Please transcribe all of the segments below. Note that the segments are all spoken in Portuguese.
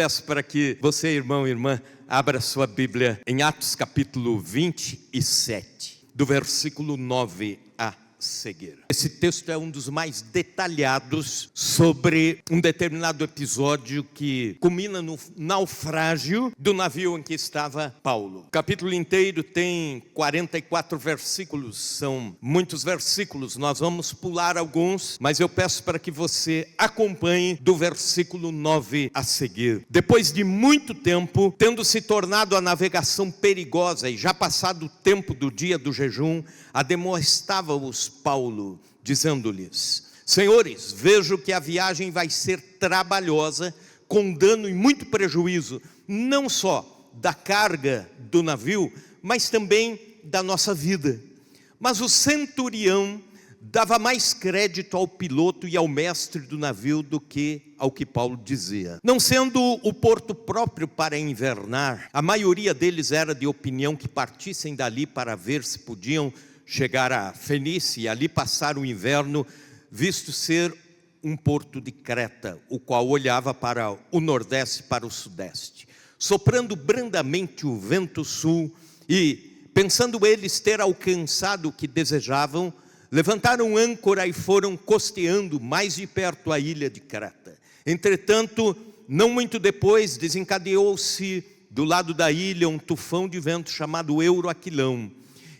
peço para que você, irmão e irmã, abra sua Bíblia em Atos capítulo 27, do versículo 9 a seguir. Esse texto é um dos mais detalhados sobre um determinado episódio que culmina no naufrágio do navio em que estava Paulo. O capítulo inteiro tem 44 versículos, são muitos versículos, nós vamos pular alguns, mas eu peço para que você acompanhe do versículo 9 a seguir. Depois de muito tempo, tendo se tornado a navegação perigosa e já passado o tempo do dia do jejum, ademoestava-os Paulo, dizendo-lhes: senhores, vejo que a viagem vai ser trabalhosa, com dano e muito prejuízo, não só da carga do navio, mas também da nossa vida. Mas o centurião dava mais crédito ao piloto e ao mestre do navio do que ao que Paulo dizia. Não sendo o porto próprio para invernar, a maioria deles era de opinião que partissem dali para ver se podiam chegar a Fenícia e ali passar o inverno, visto ser um porto de Creta, o qual olhava para o nordeste e para o sudeste. Soprando brandamente o vento sul e, pensando eles ter alcançado o que desejavam, levantaram âncora e foram costeando mais de perto a ilha de Creta. Entretanto, não muito depois, desencadeou-se do lado da ilha um tufão de vento chamado Euroaquilão,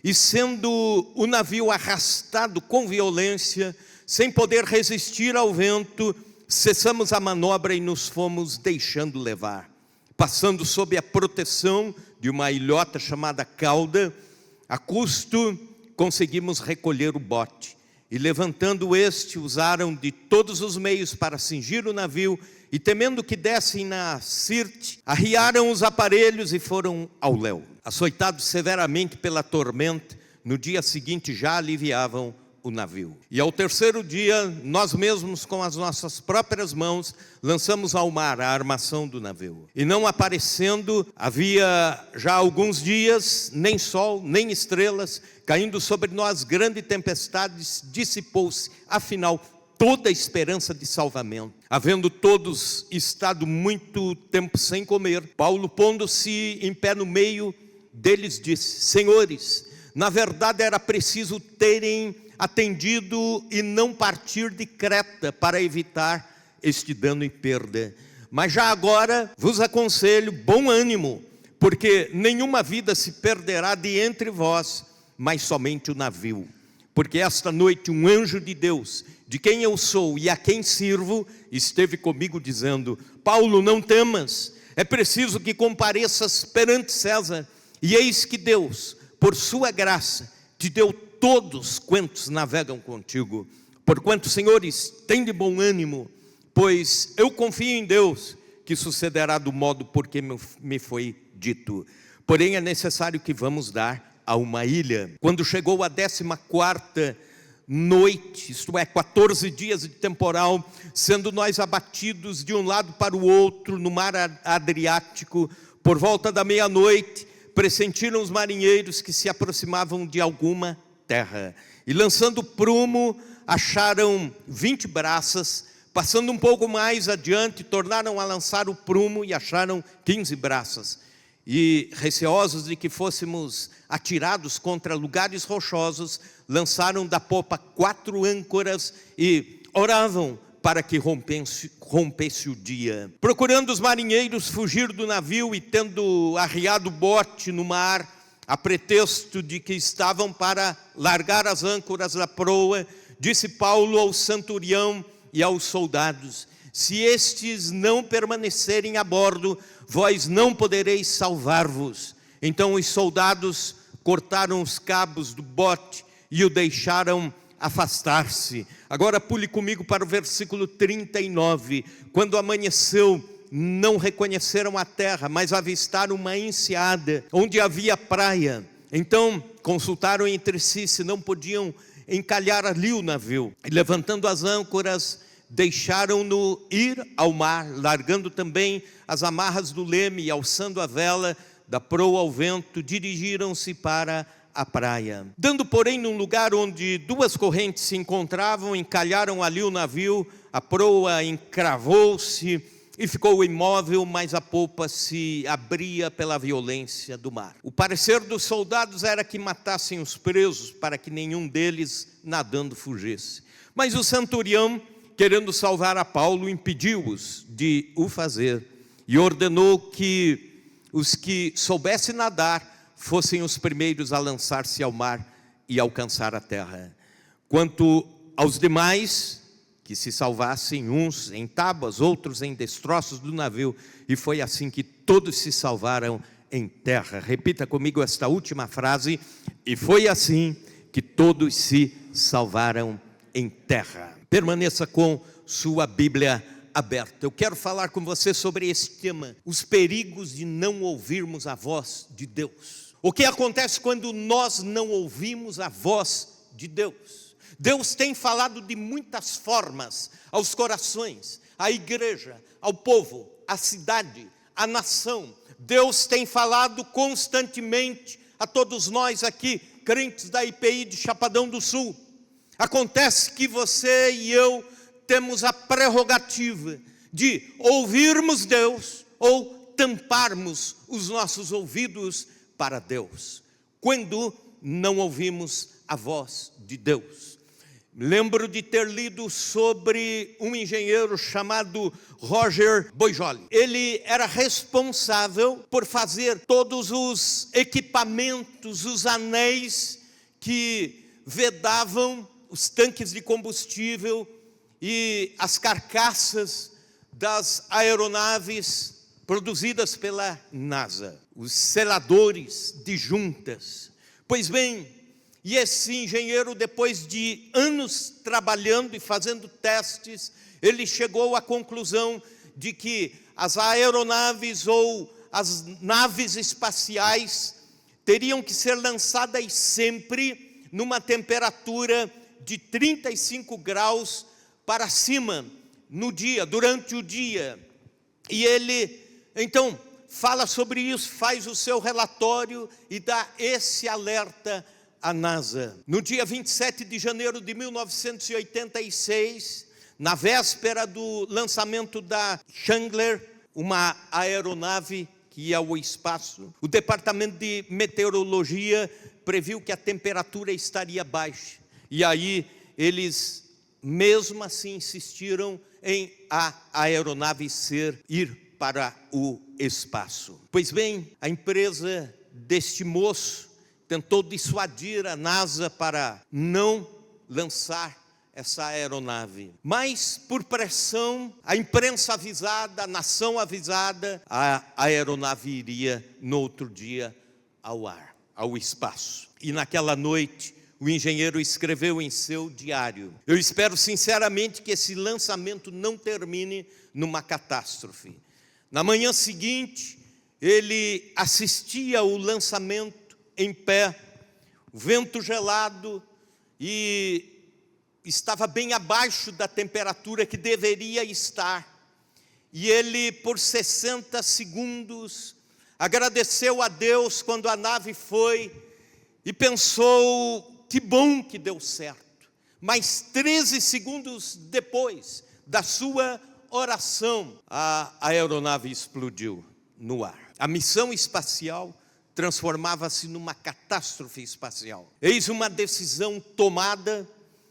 e sendo o navio arrastado com violência, sem poder resistir ao vento, cessamos a manobra e nos fomos deixando levar. Passando sob a proteção de uma ilhota chamada Cauda, a custo conseguimos recolher o bote. E levantando este, usaram de todos os meios para cingir o navio, e temendo que dessem na Sirte, arriaram os aparelhos e foram ao léu. Açoitados severamente pela tormenta, no dia seguinte já aliviavam o navio. E ao terceiro dia, nós mesmos com as nossas próprias mãos, lançamos ao mar a armação do navio. E não aparecendo, havia já alguns dias, nem sol, nem estrelas, caindo sobre nós grande tempestades, dissipou-se, afinal, toda a esperança de salvamento. Havendo todos estado muito tempo sem comer, Paulo, pondo-se em pé no meio deles, disse: senhores, na verdade era preciso terem atendido e não partir de Creta para evitar este dano e perda. Mas já agora vos aconselho bom ânimo, porque nenhuma vida se perderá de entre vós, mas somente o navio. Porque esta noite um anjo de Deus, de quem eu sou e a quem sirvo, esteve comigo dizendo: Paulo, não temas, é preciso que compareças perante César. E eis que Deus, por sua graça, te deu todos quantos navegam contigo. Porquanto, senhores, tem de bom ânimo, pois eu confio em Deus, que sucederá do modo porque me foi dito. Porém é necessário que vamos dar a uma ilha. Quando chegou a 14ª noite, isto é, 14 dias de temporal, sendo nós abatidos de um lado para o outro no mar Adriático, por volta da meia-noite, pressentiram os marinheiros que se aproximavam de alguma terra, e lançando prumo, acharam 20 braças. Passando um pouco mais adiante, tornaram a lançar o prumo e acharam 15 braças. E receosos de que fôssemos atirados contra lugares rochosos, lançaram da popa 4 âncoras e oravam para que rompesse o dia. Procurando os marinheiros fugir do navio e tendo arriado o bote no mar, a pretexto de que estavam para largar as âncoras da proa, disse Paulo ao centurião e aos soldados: se estes não permanecerem a bordo, vós não podereis salvar-vos. Então os soldados cortaram os cabos do bote e o deixaram afastar-se. Agora pule comigo para o versículo 39. Quando amanheceu, não reconheceram a terra, mas avistaram uma enseada, onde havia praia. Então consultaram entre si se não podiam encalhar ali o navio. E levantando as âncoras, deixaram-no ir ao mar, largando também as amarras do leme e alçando a vela da proa ao vento, dirigiram-se para a praia. Dando, porém, num lugar onde 2 correntes se encontravam, encalharam ali o navio, a proa encravou-se e ficou imóvel, mas a polpa se abria pela violência do mar. O parecer dos soldados era que matassem os presos, para que nenhum deles nadando fugisse. Mas o centurião, querendo salvar a Paulo, impediu-os de o fazer e ordenou que os que soubessem nadar fossem os primeiros a lançar-se ao mar e alcançar a terra. Quanto aos demais, que se salvassem, uns em tábuas, outros em destroços do navio, e foi assim que todos se salvaram em terra. Repita comigo esta última frase: e foi assim que todos se salvaram em terra. Permaneça com sua Bíblia aberta. Eu quero falar com você sobre esse tema, os perigos de não ouvirmos a voz de Deus. O que acontece quando nós não ouvimos a voz de Deus? Deus tem falado de muitas formas aos corações, à igreja, ao povo, à cidade, à nação. Deus tem falado constantemente a todos nós aqui, crentes da IPI de Chapadão do Sul. Acontece que você e eu temos a prerrogativa de ouvirmos Deus ou tamparmos os nossos ouvidos para Deus, quando não ouvimos a voz de Deus. Lembro de ter lido sobre um engenheiro chamado Roger Boisjoli. Ele era responsável por fazer todos os equipamentos, os anéis que vedavam os tanques de combustível e as carcaças das aeronaves produzidas pela NASA, os seladores de juntas. Pois bem, e esse engenheiro, depois de anos trabalhando e fazendo testes, ele chegou à conclusão de que as aeronaves ou as naves espaciais teriam que ser lançadas sempre numa temperatura de 35 graus para cima no dia, durante o dia. E ele, então, fala sobre isso, faz o seu relatório e dá esse alerta à NASA. No dia 27 de janeiro de 1986, na véspera do lançamento da Chandler, uma aeronave que ia ao espaço, o Departamento de Meteorologia previu que a temperatura estaria baixa. E aí eles, mesmo assim, insistiram em a aeronave ir para o espaço. Pois bem, a empresa deste moço tentou dissuadir a NASA para não lançar essa aeronave. Mas, por pressão, a imprensa avisada, a nação avisada, a aeronave iria no outro dia ao ar, ao espaço. E naquela noite, o engenheiro escreveu em seu diário: eu espero sinceramente que esse lançamento não termine numa catástrofe. Na manhã seguinte, ele assistia ao lançamento em pé, o vento gelado, e estava bem abaixo da temperatura que deveria estar. E ele, por 60 segundos, agradeceu a Deus quando a nave foi e pensou: que bom que deu certo. Mas 13 segundos depois da sua oração, a aeronave explodiu no ar. A missão espacial transformava-se numa catástrofe espacial. Eis uma decisão tomada,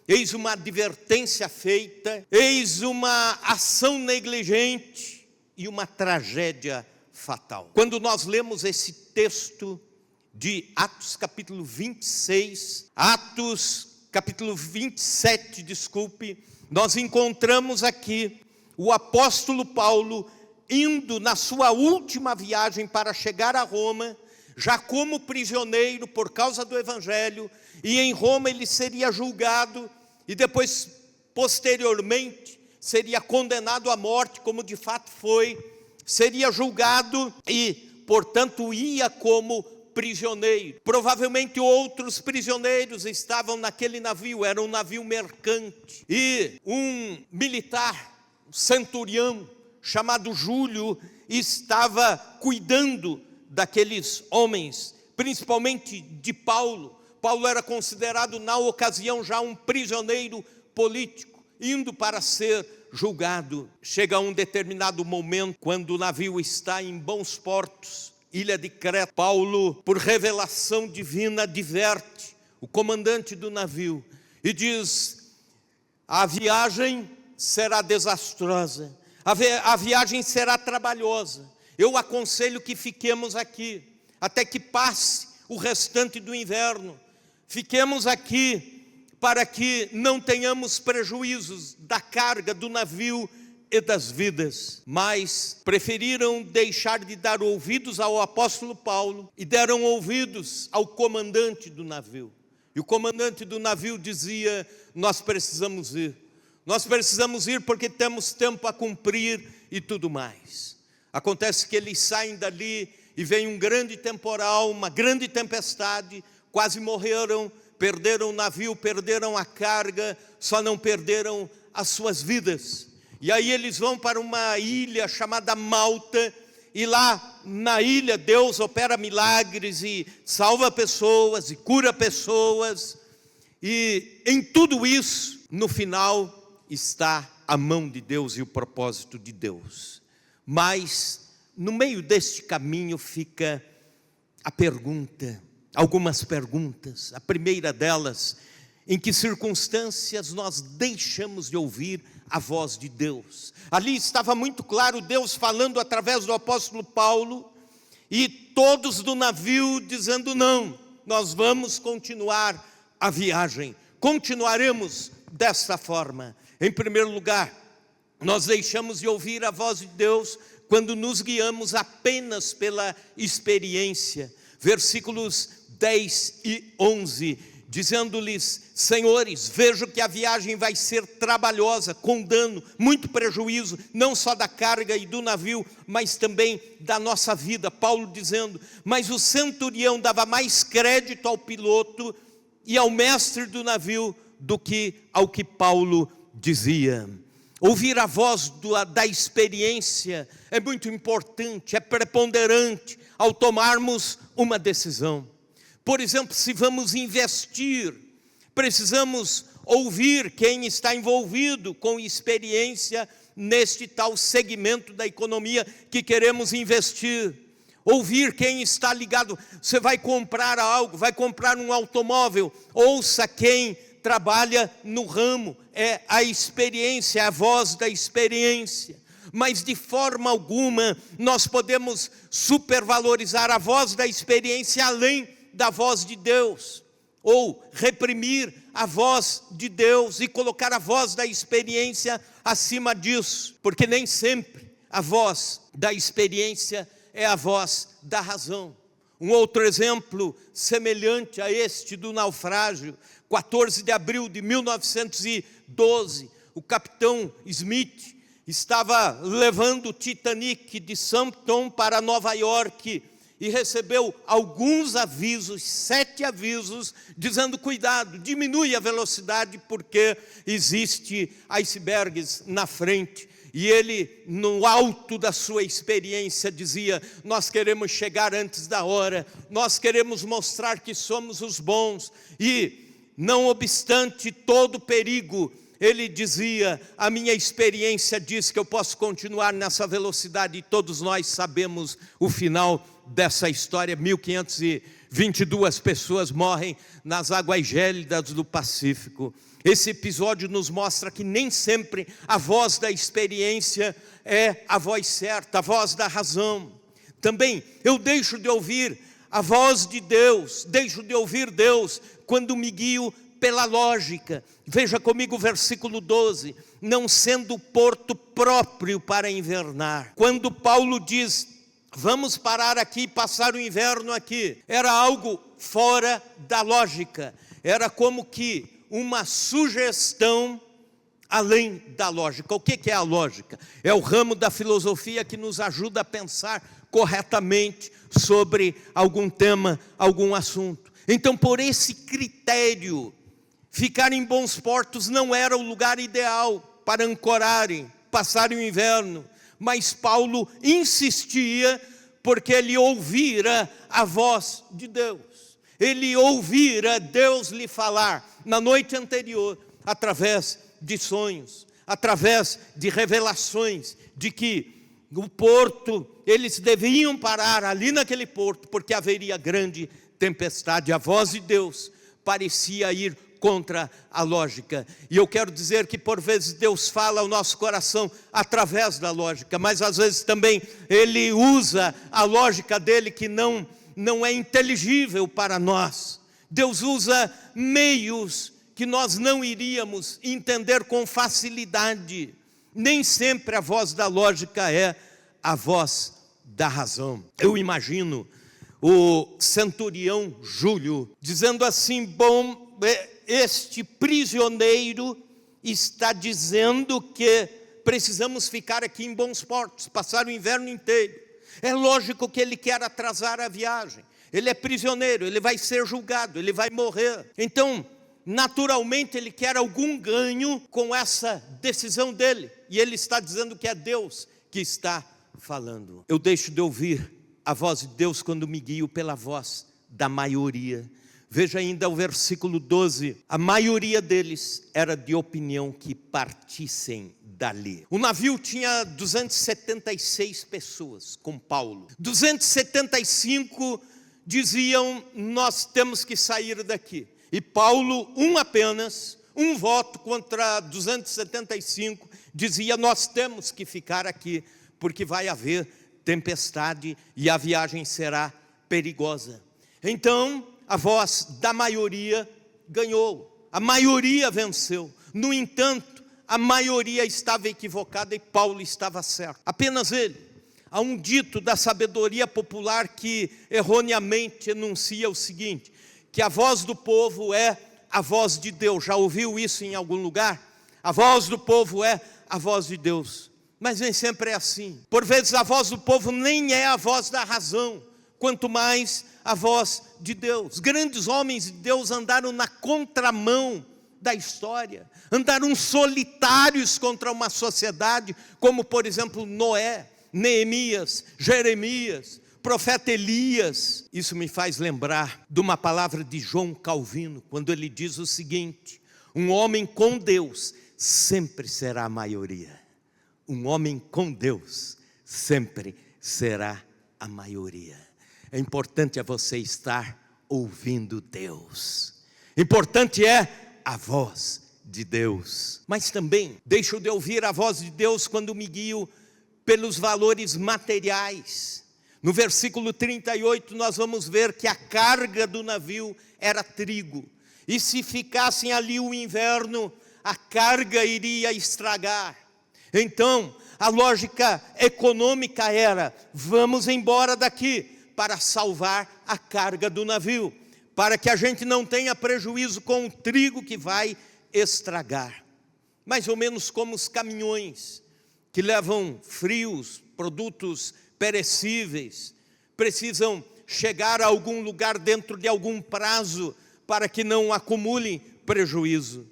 eis uma advertência feita, eis uma ação negligente e uma tragédia fatal. Quando nós lemos esse texto de Atos capítulo 27, nós encontramos aqui o apóstolo Paulo indo na sua última viagem para chegar a Roma, já como prisioneiro por causa do Evangelho, e em Roma ele seria julgado, e depois, posteriormente, seria condenado à morte, como de fato foi, seria julgado e, portanto, ia como prisioneiro. Provavelmente outros prisioneiros estavam naquele navio, era um navio mercante, e um militar, um centurião, chamado Júlio, estava cuidando daqueles homens, principalmente de Paulo. Paulo era considerado na ocasião já um prisioneiro político, indo para ser julgado. Chega um determinado momento, quando o navio está em bons portos, ilha de Creta, Paulo, por revelação divina, adverte o comandante do navio e diz: a viagem será desastrosa, a viagem será trabalhosa. Eu aconselho que fiquemos aqui até que passe o restante do inverno. Fiquemos aqui para que não tenhamos prejuízos da carga do navio e das vidas. Mas preferiram deixar de dar ouvidos ao apóstolo Paulo e deram ouvidos ao comandante do navio. E o comandante do navio dizia: nós precisamos ir. Nós precisamos ir porque temos tempo a cumprir e tudo mais. Acontece que eles saem dali e vem um grande temporal, uma grande tempestade, quase morreram, perderam o navio, perderam a carga, só não perderam as suas vidas. E aí eles vão para uma ilha chamada Malta, e lá na ilha Deus opera milagres e salva pessoas e cura pessoas. E em tudo isso, no final, está a mão de Deus e o propósito de Deus. Mas no meio deste caminho fica a pergunta, algumas perguntas. A primeira delas: em que circunstâncias nós deixamos de ouvir a voz de Deus? Ali estava muito claro Deus falando através do apóstolo Paulo, e todos do navio dizendo: não, nós vamos continuar a viagem, continuaremos dessa forma. Em primeiro lugar, nós deixamos de ouvir a voz de Deus quando nos guiamos apenas pela experiência. Versículos 10 e 11, dizendo-lhes: senhores, vejo que a viagem vai ser trabalhosa, com dano, muito prejuízo, não só da carga e do navio, mas também da nossa vida. Paulo dizendo: mas o centurião dava mais crédito ao piloto e ao mestre do navio do que ao que Paulo dizia. Ouvir a voz da experiência é muito importante, é preponderante ao tomarmos uma decisão. Por exemplo, se vamos investir, precisamos ouvir quem está envolvido com experiência neste tal segmento da economia que queremos investir. Ouvir quem está ligado. Você vai comprar algo, vai comprar um automóvel, ouça quem trabalha no ramo, é a experiência, é a voz da experiência. Mas de forma alguma nós podemos supervalorizar a voz da experiência além da voz de Deus, ou reprimir a voz de Deus e colocar a voz da experiência acima disso, porque nem sempre a voz da experiência é a voz da razão. Um outro exemplo semelhante a este do naufrágio: 14 de abril de 1912, o capitão Smith estava levando o Titanic de Southampton para Nova York e recebeu alguns avisos, 7 avisos, dizendo: cuidado, diminui a velocidade porque existe icebergs na frente. E ele, no alto da sua experiência, dizia: nós queremos chegar antes da hora, nós queremos mostrar que somos os bons. E, não obstante todo perigo, ele dizia: a minha experiência diz que eu posso continuar nessa velocidade. E todos nós sabemos o final dessa história. 1522 pessoas morrem nas águas gélidas do Pacífico. Esse episódio nos mostra que nem sempre a voz da experiência é a voz certa, a voz da razão. Também eu deixo de ouvir a voz de Deus, deixo de ouvir Deus quando me guio pela lógica. Veja comigo o versículo 12: não sendo porto próprio para invernar. Quando Paulo diz: vamos parar aqui e passar o inverno aqui, era algo fora da lógica, era como que uma sugestão além da lógica. O que é a lógica? É o ramo da filosofia que nos ajuda a pensar corretamente sobre algum tema, algum assunto. Então, por esse critério, ficar em bons portos não era o lugar ideal para ancorarem, passarem o inverno. Mas Paulo insistia porque ele ouvira a voz de Deus. Ele ouvira Deus lhe falar na noite anterior, através de sonhos, através de revelações, de que o porto, eles deviam parar ali naquele porto, porque haveria grande tempestade. A voz de Deus parecia ir contra a lógica. E eu quero dizer que por vezes Deus fala ao nosso coração através da lógica, mas às vezes também Ele usa a lógica dele que não é inteligível para nós. Deus usa meios que nós não iríamos entender com facilidade. Nem sempre a voz da lógica é a voz da razão. Eu imagino o centurião Júlio dizendo assim: bom, este prisioneiro está dizendo que precisamos ficar aqui em bons portos, passar o inverno inteiro. É lógico que ele quer atrasar a viagem. Ele é prisioneiro, ele vai ser julgado, ele vai morrer. Então, naturalmente, ele quer algum ganho com essa decisão dele. E ele está dizendo que é Deus que está falando. Eu deixo de ouvir a voz de Deus quando me guio pela voz da maioria. Veja ainda o versículo 12. A maioria deles era de opinião que partissem dali. O navio tinha 276 pessoas com Paulo. 275 diziam: nós temos que sair daqui. E Paulo, apenas, um voto contra 275, dizia: nós temos que ficar aqui, porque vai haver tempestade e a viagem será perigosa. Então, a voz da maioria ganhou, a maioria venceu. No entanto, a maioria estava equivocada e Paulo estava certo, apenas ele. Há um dito da sabedoria popular que erroneamente enuncia o seguinte: que a voz do povo é a voz de Deus. Já ouviu isso em algum lugar? A voz do povo é a voz de Deus. Mas nem sempre é assim. Por vezes a voz do povo nem é a voz da razão, quanto mais a voz de Deus. Grandes homens de Deus andaram na contramão da história, andaram solitários contra uma sociedade, como por exemplo Noé, Neemias, Jeremias, profeta Elias. Isso me faz lembrar de uma palavra de João Calvino, quando ele diz o seguinte: um homem com Deus sempre será a maioria. Um homem com Deus sempre será a maioria. É importante você estar ouvindo Deus. Importante é a voz de Deus. Mas também deixo de ouvir a voz de Deus quando me guio pelos valores materiais. No versículo 38 nós vamos ver que a carga do navio era trigo. E se ficassem ali o inverno, a carga iria estragar. Então, a lógica econômica era: vamos embora daqui para salvar a carga do navio, para que a gente não tenha prejuízo com o trigo que vai estragar. Mais ou menos como os caminhões que levam frios, produtos perecíveis, precisam chegar a algum lugar dentro de algum prazo para que não acumulem prejuízo.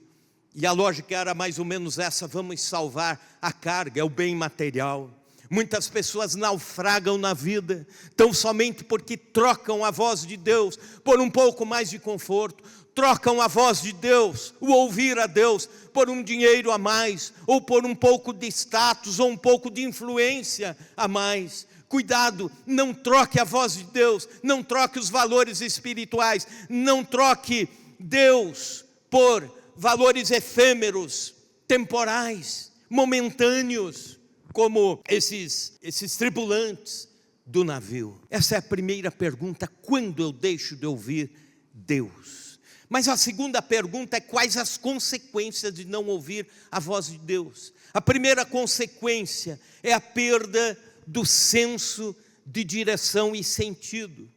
E a lógica era mais ou menos essa: vamos salvar a carga, é o bem material. Muitas pessoas naufragam na vida, tão somente porque trocam a voz de Deus por um pouco mais de conforto, trocam a voz de Deus, o ouvir a Deus, por um dinheiro a mais, ou por um pouco de status, ou um pouco de influência a mais. Cuidado, não troque a voz de Deus, não troque os valores espirituais, não troque Deus por valores efêmeros, temporais, momentâneos, como esses tripulantes do navio. Essa é a primeira pergunta: quando eu deixo de ouvir Deus? Mas a segunda pergunta é: quais as consequências de não ouvir a voz de Deus? A primeira consequência é a perda do senso de direção e sentido.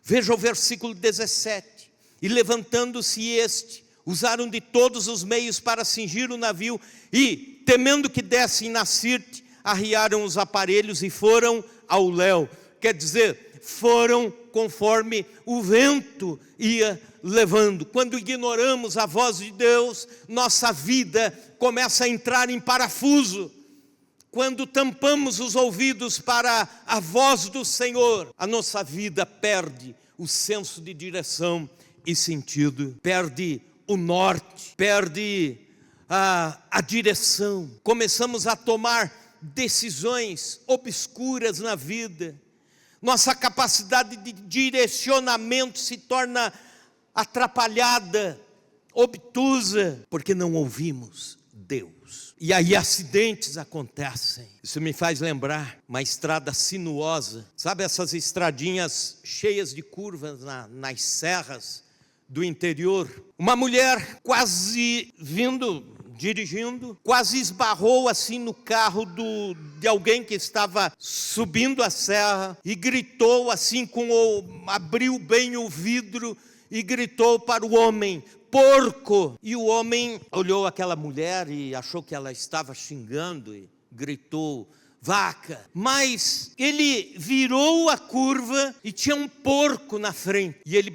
Veja o versículo 17: e levantando-se usaram de todos os meios para cingir o navio, e, temendo que dessem na Sirte, arriaram os aparelhos e foram ao léu. Quer dizer, foram conforme o vento ia levando. Quando ignoramos a voz de Deus, nossa vida começa a entrar em parafuso. Quando tampamos os ouvidos para a voz do Senhor, a nossa vida perde o senso de direção e sentido, perde o norte, perde a direção, começamos a tomar decisões obscuras na vida. Nossa capacidade de direcionamento se torna atrapalhada, obtusa, porque não ouvimos Deus. E aí acidentes acontecem. Isso me faz lembrar uma estrada sinuosa. Sabe essas estradinhas cheias de curvas nas serras do interior? Uma mulher quase dirigindo, quase esbarrou assim no carro de alguém que estava subindo a serra e gritou assim, abriu bem o vidro e gritou para o homem: porco! E o homem olhou aquela mulher e achou que ela estava xingando e gritou: vaca! Mas ele virou a curva e tinha um porco na frente. E ele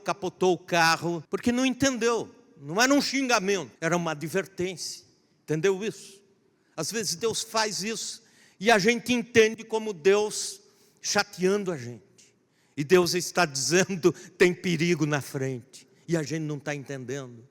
capotou o carro, porque não entendeu. Não era um xingamento, era uma advertência. Entendeu isso? Às vezes Deus faz isso e a gente entende como Deus chateando a gente. E Deus está dizendo: tem perigo na frente. E a gente não está entendendo.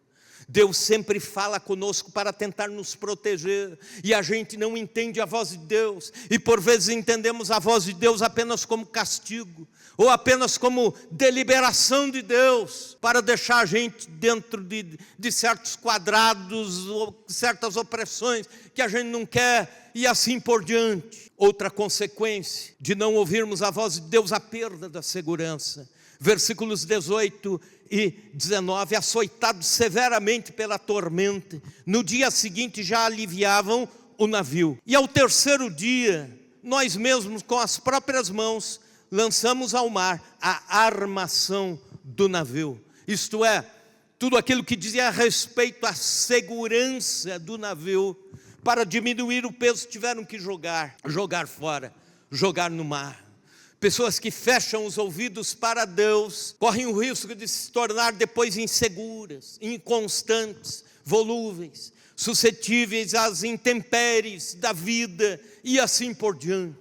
Deus sempre fala conosco para tentar nos proteger, e a gente não entende a voz de Deus, e por vezes entendemos a voz de Deus apenas como castigo, ou apenas como deliberação de Deus, para deixar a gente dentro de certos quadrados, ou certas opressões que a gente não quer, e assim por diante. Outra consequência de não ouvirmos a voz de Deus, a perda da segurança. Versículos 18 e 19, açoitados severamente pela tormenta, no dia seguinte já aliviavam o navio. E ao terceiro dia, nós mesmos com as próprias mãos lançamos ao mar a armação do navio. Isto é, tudo aquilo que dizia a respeito à segurança do navio. Para diminuir o peso tiveram que jogar fora, jogar no mar. Pessoas que fecham os ouvidos para Deus correm o risco de se tornar depois inseguras, inconstantes, volúveis, suscetíveis às intempéries da vida e assim por diante.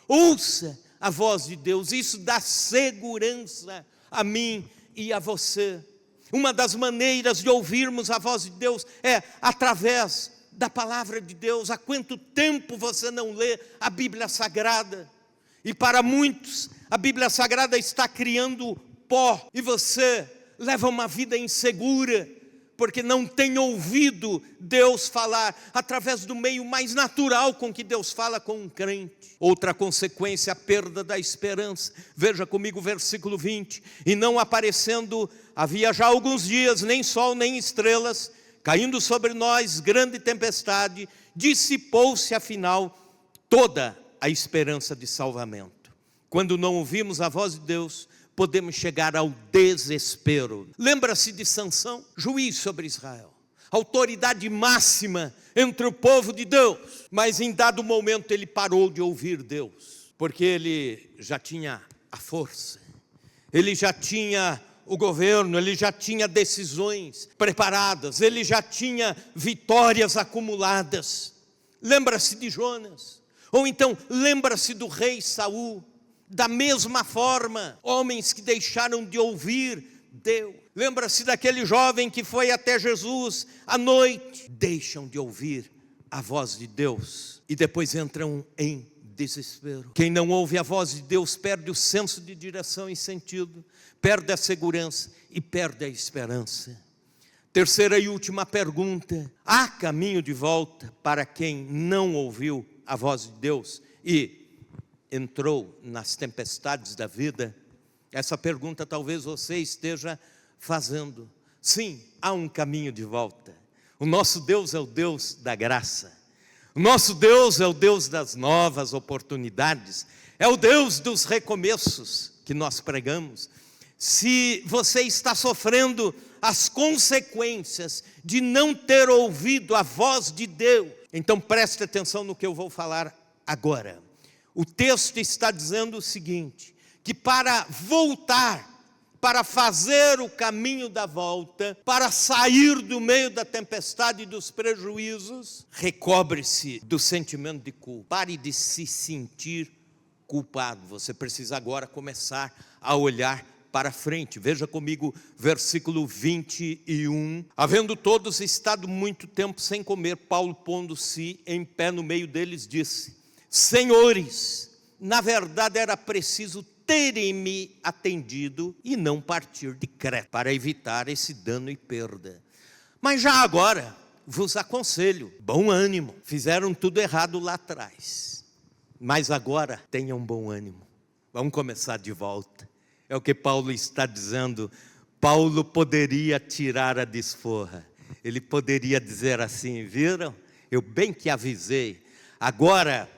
Ouça a voz de Deus, isso dá segurança a mim e a você. Uma das maneiras de ouvirmos a voz de Deus é através da palavra de Deus. Há quanto tempo você não lê a Bíblia Sagrada? E para muitos, a Bíblia Sagrada está criando pó, e você leva uma vida insegura, porque não tem ouvido Deus falar, através do meio mais natural com que Deus fala com um crente. Outra consequência, a perda da esperança. Veja comigo o versículo 20. E não aparecendo, havia já alguns dias, nem sol nem estrelas, caindo sobre nós grande tempestade, dissipou-se afinal toda a esperança de salvamento. Quando não ouvimos a voz de Deus, podemos chegar ao desespero. Lembra-se de Sansão, juiz sobre Israel, autoridade máxima entre o povo de Deus, mas em dado momento ele parou de ouvir Deus, porque ele já tinha a força, ele já tinha o governo, ele já tinha decisões preparadas, ele já tinha vitórias acumuladas. Lembra-se de Jonas, ou então lembra-se do rei Saul. Da mesma forma, homens que deixaram de ouvir Deus. Lembra-se daquele jovem que foi até Jesus à noite. Deixam de ouvir a voz de Deus e depois entram em desespero. Quem não ouve a voz de Deus perde o senso de direção e sentido, perde a segurança e perde a esperança. Terceira e última pergunta: há caminho de volta para quem não ouviu a voz de Deus e entrou nas tempestades da vida? Essa pergunta talvez você esteja fazendo. Sim, há um caminho de volta. O nosso Deus é o Deus da graça. O nosso Deus é o Deus das novas oportunidades. É o Deus dos recomeços que nós pregamos. Se você está sofrendo as consequências de não ter ouvido a voz de Deus, então preste atenção no que eu vou falar agora. O texto está dizendo o seguinte: que para voltar, para fazer o caminho da volta, para sair do meio da tempestade e dos prejuízos, recobre-se do sentimento de culpa. Pare de se sentir culpado. Você precisa agora começar a olhar para frente. Veja comigo, versículo 21. Havendo todos estado muito tempo sem comer, Paulo, pondo-se em pé no meio deles, disse: Senhores, na verdade era preciso terem-me atendido e não partir de Creta, para evitar esse dano e perda. Mas já agora vos aconselho, bom ânimo. Fizeram tudo errado lá atrás, mas agora tenham bom ânimo. Vamos começar de volta. É o que Paulo está dizendo. Paulo poderia tirar a desforra. Ele poderia dizer assim: viram? Eu bem que avisei. Agora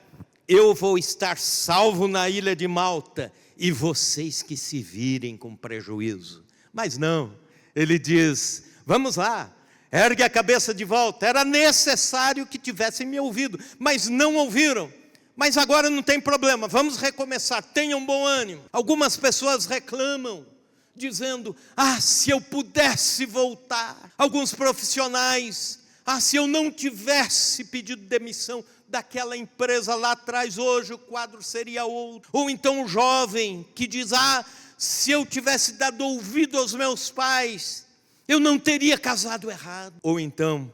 eu vou estar salvo na ilha de Malta e vocês que se virem com prejuízo. Mas não, ele diz: vamos lá, ergue a cabeça de volta. Era necessário que tivessem me ouvido, mas não ouviram. Mas agora não tem problema, vamos recomeçar, tenham bom ânimo. Algumas pessoas reclamam, dizendo: se eu pudesse voltar. Alguns profissionais: se eu não tivesse pedido demissão daquela empresa lá atrás, hoje o quadro seria outro. Ou então o jovem que diz: se eu tivesse dado ouvido aos meus pais, eu não teria casado errado. Ou então: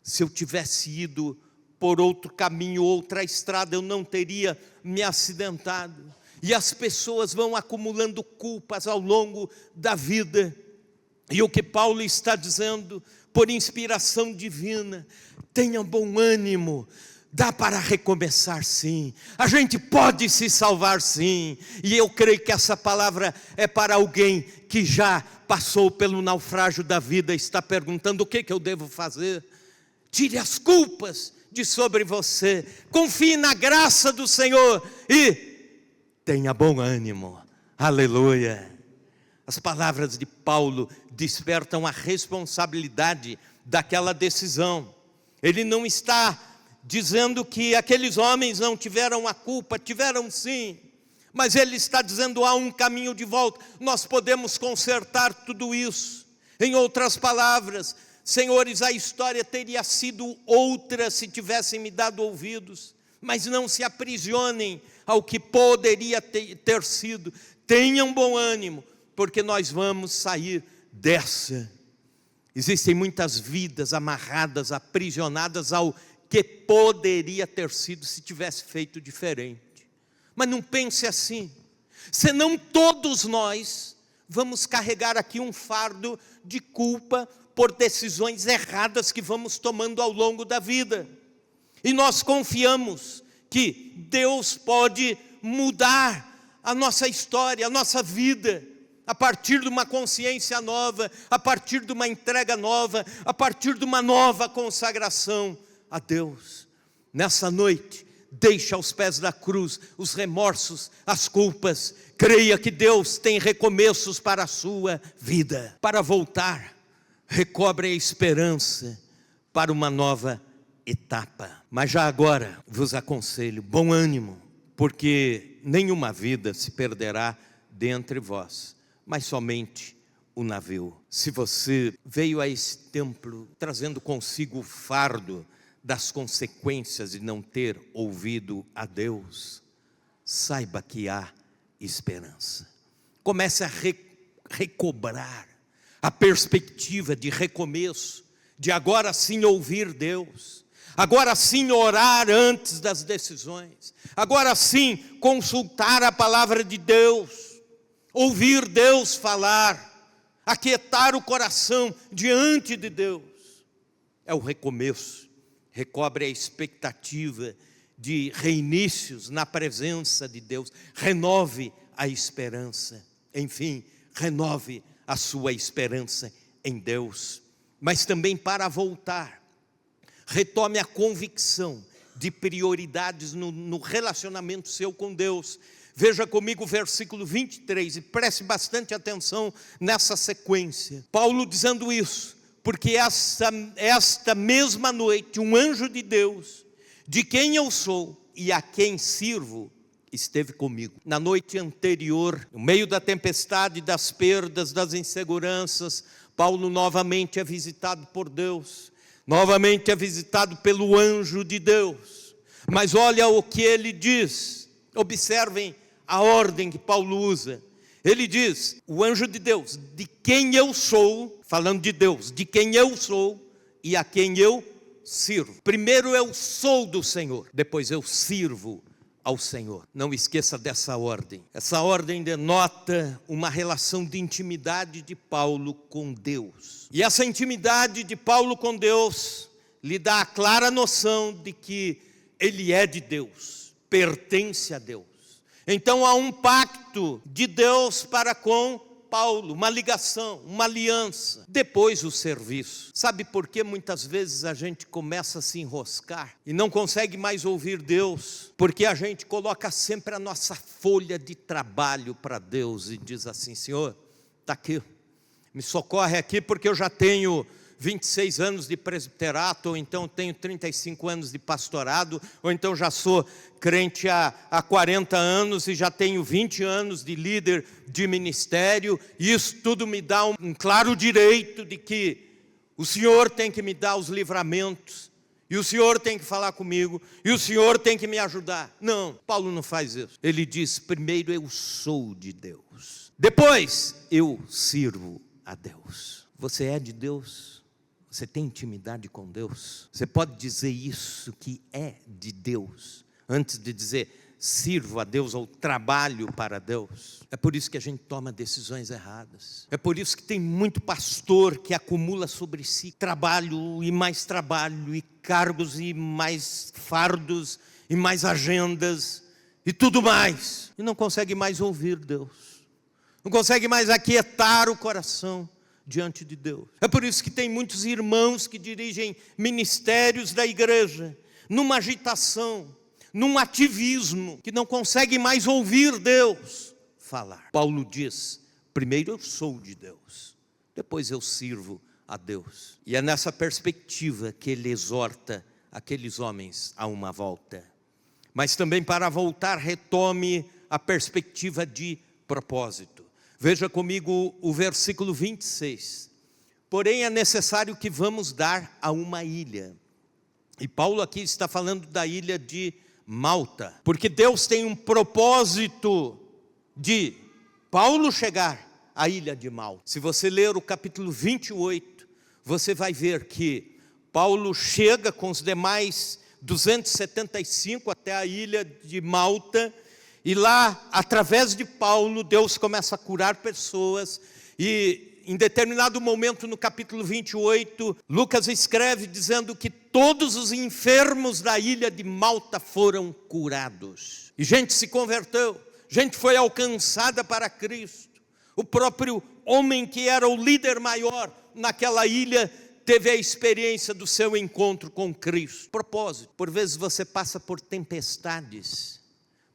se eu tivesse ido por outro caminho, outra estrada, eu não teria me acidentado. E as pessoas vão acumulando culpas ao longo da vida. E o que Paulo está dizendo, por inspiração divina: tenham bom ânimo, dá para recomeçar sim, a gente pode se salvar sim. E eu creio que essa palavra é para alguém que já passou pelo naufrágio da vida, está perguntando: o que eu devo fazer? Tire as culpas de sobre você, confie na graça do Senhor e tenha bom ânimo. Aleluia. As palavras de Paulo despertam a responsabilidade daquela decisão. Ele não está dizendo que aqueles homens não tiveram a culpa, tiveram sim, mas ele está dizendo: há um caminho de volta, nós podemos consertar tudo isso. Em outras palavras, senhores, a história teria sido outra se tivessem me dado ouvidos. Mas não se aprisionem ao que poderia ter sido. Tenham bom ânimo, porque nós vamos sair dessa. Existem muitas vidas amarradas, aprisionadas ao que poderia ter sido se tivesse feito diferente. Mas não pense assim, senão todos nós vamos carregar aqui um fardo de culpa por decisões erradas que vamos tomando ao longo da vida. E nós confiamos que Deus pode mudar a nossa história, a nossa vida, a partir de uma consciência nova, a partir de uma entrega nova, a partir de uma nova consagração a Deus. Nessa noite, deixe aos pés da cruz os remorsos, as culpas. Creia que Deus tem recomeços para a sua vida. Para voltar, recobre a esperança para uma nova etapa. Mas já agora vos aconselho, bom ânimo, porque nenhuma vida se perderá dentre vós, mas somente o navio. Se você veio a esse templo trazendo consigo o fardo das consequências de não ter ouvido a Deus, saiba que há esperança. Comece a recobrar a perspectiva de recomeço, de agora sim ouvir Deus, agora sim orar antes das decisões, agora sim consultar a palavra de Deus, ouvir Deus falar, aquietar o coração diante de Deus. É o recomeço. Recobre a expectativa de reinícios na presença de Deus. Renove a esperança. Enfim, renove a sua esperança em Deus. Mas também, para voltar, retome a convicção de prioridades no relacionamento seu com Deus. Veja comigo o versículo 23 e preste bastante atenção nessa sequência. Paulo dizendo isso: porque esta mesma noite um anjo de Deus, de quem eu sou e a quem sirvo, esteve comigo. Na noite anterior, no meio da tempestade, das perdas, das inseguranças, Paulo novamente é visitado por Deus, novamente é visitado pelo anjo de Deus. Mas olha o que ele diz, observem a ordem que Paulo usa. Ele diz, o anjo de Deus, de quem eu sou, falando de Deus, de quem eu sou e a quem eu sirvo. Primeiro eu sou do Senhor, depois eu sirvo ao Senhor. Não esqueça dessa ordem. Essa ordem denota uma relação de intimidade de Paulo com Deus. E essa intimidade de Paulo com Deus lhe dá a clara noção de que ele é de Deus, pertence a Deus. Então há um pacto de Deus para com Paulo, uma ligação, uma aliança. Depois o serviço. Sabe por que muitas vezes a gente começa a se enroscar e não consegue mais ouvir Deus? Porque a gente coloca sempre a nossa folha de trabalho para Deus e diz assim, Senhor, está aqui, me socorre aqui porque eu já tenho 26 anos de presbiterato, ou então tenho 35 anos de pastorado, ou então já sou crente há 40 anos e já tenho 20 anos de líder de ministério. Isso tudo me dá um claro direito de que o Senhor tem que me dar os livramentos, e o Senhor tem que falar comigo, e o Senhor tem que me ajudar. Não, Paulo não faz isso. Ele diz, primeiro eu sou de Deus, depois eu sirvo a Deus. Você é de Deus? Você tem intimidade com Deus? Você pode dizer isso que é de Deus, antes de dizer sirvo a Deus ou trabalho para Deus? É por isso que a gente toma decisões erradas. É por isso que tem muito pastor que acumula sobre si trabalho e cargos e mais fardos e mais agendas e tudo mais. E não consegue mais ouvir Deus. Não consegue mais aquietar o coração diante de Deus. É por isso que tem muitos irmãos que dirigem ministérios da igreja, numa agitação, num ativismo, que não conseguem mais ouvir Deus falar. Paulo diz, primeiro eu sou de Deus, depois eu sirvo a Deus. E é nessa perspectiva que ele exorta aqueles homens a uma volta. Mas também para voltar, retome a perspectiva de propósito. Veja comigo o versículo 26. Porém é necessário que vamos dar a uma ilha. E Paulo aqui está falando da ilha de Malta. Porque Deus tem um propósito de Paulo chegar à ilha de Malta. Se você ler o capítulo 28, você vai ver que Paulo chega com os demais 275 até a ilha de Malta. E lá, através de Paulo, Deus começa a curar pessoas. E em determinado momento, no capítulo 28, Lucas escreve dizendo que todos os enfermos da ilha de Malta foram curados. E gente se converteu, gente foi alcançada para Cristo. O próprio homem que era o líder maior naquela ilha teve a experiência do seu encontro com Cristo. Propósito, por vezes você passa por tempestades,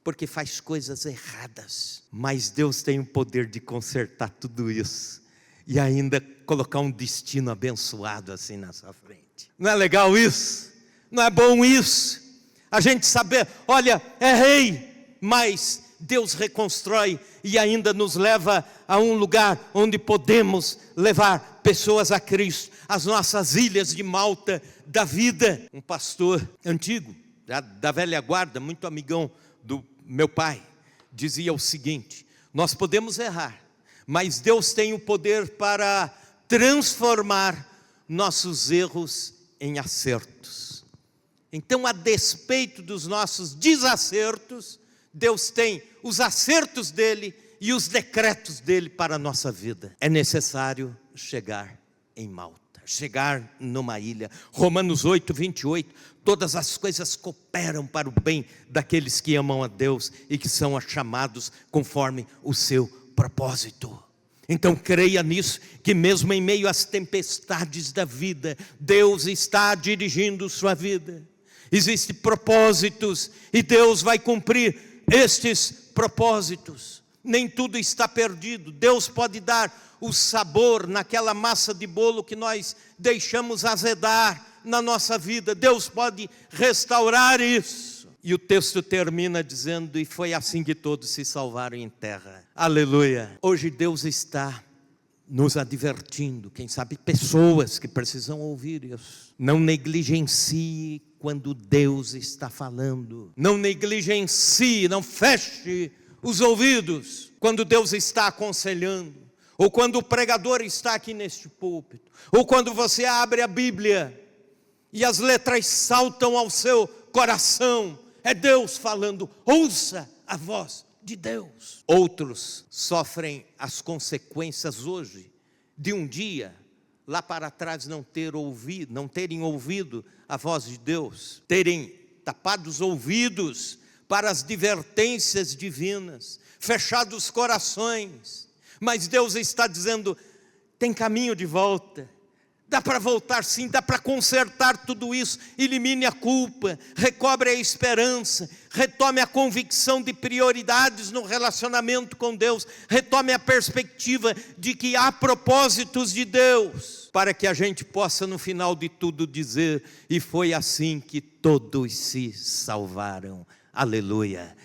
porque faz coisas erradas, mas Deus tem o poder de consertar tudo isso e ainda colocar um destino abençoado assim na sua frente. Não é legal isso? Não é bom isso? A gente saber, olha, errei, mas Deus reconstrói e ainda nos leva a um lugar onde podemos levar pessoas a Cristo, as nossas ilhas de Malta da vida. Um pastor antigo, da velha guarda, muito amigão do meu pai, dizia o seguinte: nós podemos errar, mas Deus tem o poder para transformar nossos erros em acertos. Então, a despeito dos nossos desacertos, Deus tem os acertos dele e os decretos dele para a nossa vida. É necessário chegar em Malta, chegar numa ilha. Romanos 8, 28, todas as coisas cooperam para o bem daqueles que amam a Deus e que são chamados conforme o seu propósito. Então creia nisso, que mesmo em meio às tempestades da vida, Deus está dirigindo sua vida. Existem propósitos e Deus vai cumprir estes propósitos. Nem tudo está perdido. Deus pode dar o sabor naquela massa de bolo que nós deixamos azedar na nossa vida. Deus pode restaurar isso. E o texto termina dizendo: e foi assim que todos se salvaram em terra. Aleluia. Hoje Deus está nos advertindo, quem sabe pessoas que precisam ouvir isso. Não negligencie quando Deus está falando. Não negligencie, não feche os ouvidos quando Deus está aconselhando, ou quando o pregador está aqui neste púlpito, ou quando você abre a Bíblia e as letras saltam ao seu coração, é Deus falando, ouça a voz de Deus. Outros sofrem as consequências hoje de um dia lá para trás não terem ouvido a voz de Deus, terem tapado os ouvidos para as advertências divinas, fechado os corações. Mas Deus está dizendo, tem caminho de volta, dá para voltar sim, dá para consertar tudo isso. Elimine a culpa, recobre a esperança, retome a convicção de prioridades no relacionamento com Deus, retome a perspectiva de que há propósitos de Deus, para que a gente possa no final de tudo dizer, e foi assim que todos se salvaram. Aleluia.